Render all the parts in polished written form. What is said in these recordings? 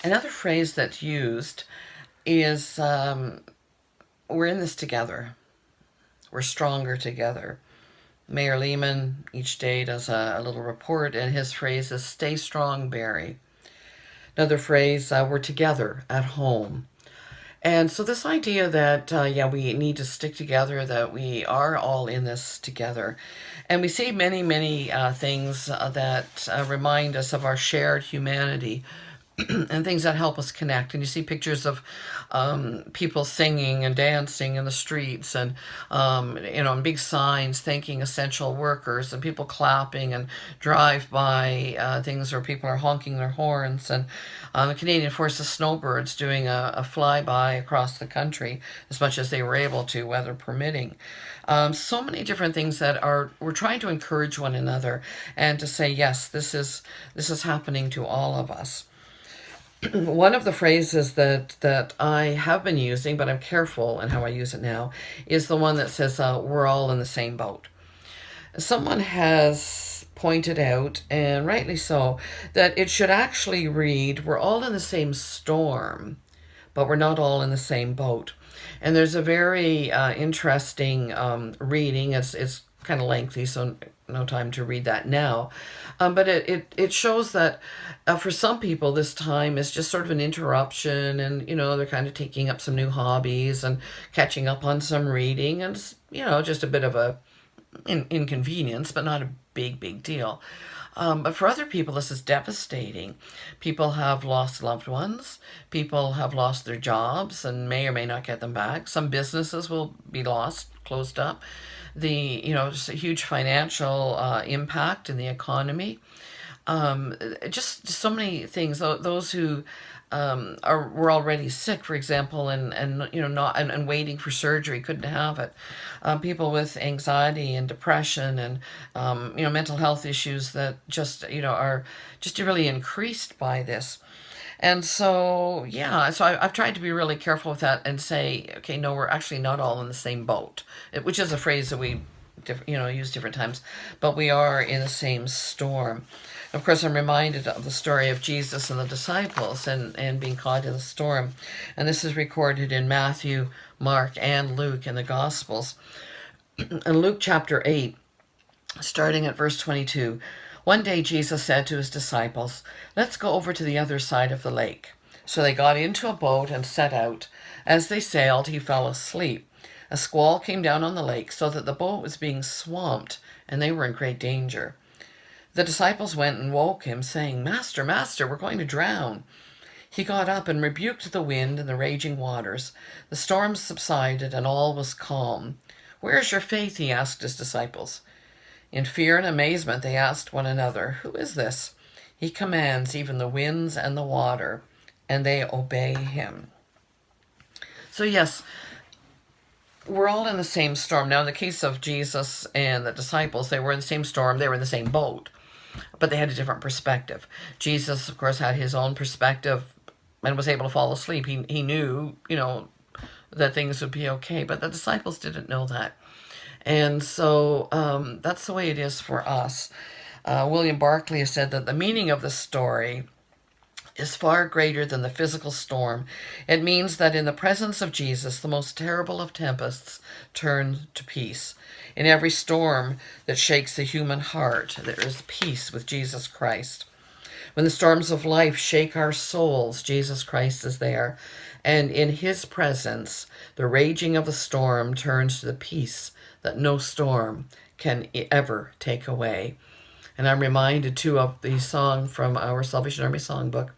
Another phrase that's used is we're in this together. We're stronger together. Mayor Lehman each day does a little report, and his phrase is stay strong, Barrie. Another phrase, we're together at home. And so, this idea that, yeah, we need to stick together, that we are all in this together. And we see many, many things that remind us of our shared humanity and things that help us connect. And you see pictures of people singing and dancing in the streets, and and big signs thanking essential workers, and people clapping, and drive-by things where people are honking their horns, and the Canadian Forces snowbirds doing a flyby across the country as much as they were able to, weather permitting. So many different things that we're trying to encourage one another and to say, yes, this is happening to all of us. One of the phrases that I have been using, but I'm careful in how I use it now, is the one that says, we're all in the same boat. Someone has pointed out, and rightly so, that it should actually read, we're all in the same storm, but we're not all in the same boat. And there's a very interesting reading. It's kind of lengthy, so no time to read that now. But it shows that for some people, this time is just sort of an interruption, and they're kind of taking up some new hobbies and catching up on some reading, and just a bit of a inconvenience, but not a big deal. But for other people, this is devastating. People have lost loved ones. People have lost their jobs and may or may not get them back. Some businesses will be lost, closed up. Just a huge financial impact in the economy. Just so many things. Those who were already sick, for example, and not and waiting for surgery, couldn't have it. People with anxiety and depression, and mental health issues that just are just really increased by this. And so, yeah, so I've tried to be really careful with that and say, okay, no, we're actually not all in the same boat, which is a phrase that we, use different times, but we are in the same storm. Of course, I'm reminded of the story of Jesus and the disciples and being caught in the storm. And this is recorded in Matthew, Mark, and Luke in the Gospels. In Luke chapter 8, starting at verse 22, one day Jesus said to his disciples, let's go over to the other side of the lake. So they got into a boat and set out. As they sailed, he fell asleep. A squall came down on the lake so that the boat was being swamped, and they were in great danger. The disciples went and woke him, saying, Master, Master, we're going to drown. He got up and rebuked the wind and the raging waters. The storm subsided, and all was calm. Where is your faith? He asked his disciples. In fear and amazement, they asked one another, Who is this? He commands even the winds and the water, and they obey him. So yes, we're all in the same storm. Now, in the case of Jesus and the disciples, they were in the same storm. They were in the same boat, but they had a different perspective. Jesus, of course, had his own perspective and was able to fall asleep. He knew, that things would be okay, but the disciples didn't know that. And so that's the way it is for us. William Barclay has said that the meaning of the story is far greater than the physical storm. It means that in the presence of Jesus, the most terrible of tempests turn to peace. In every storm that shakes the human heart, there is peace with Jesus Christ. When the storms of life shake our souls, Jesus Christ is there. And in his presence, the raging of the storm turns to the peace that no storm can ever take away. And I'm reminded, too, of the song from our Salvation Army songbook.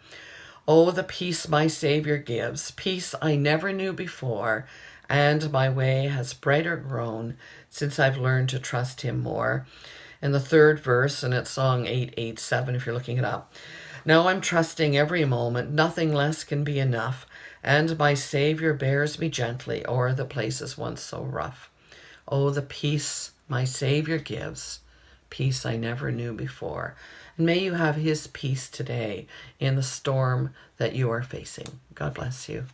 Oh, the peace my Savior gives, peace I never knew before, and my way has brighter grown since I've learned to trust him more. And the third verse, and it's song 887 if you're looking it up. Now I'm trusting every moment, nothing less can be enough, and my Savior bears me gently o'er the places once so rough. Oh, the peace my Savior gives, peace I never knew before. And may you have his peace today in the storm that you are facing. God bless you.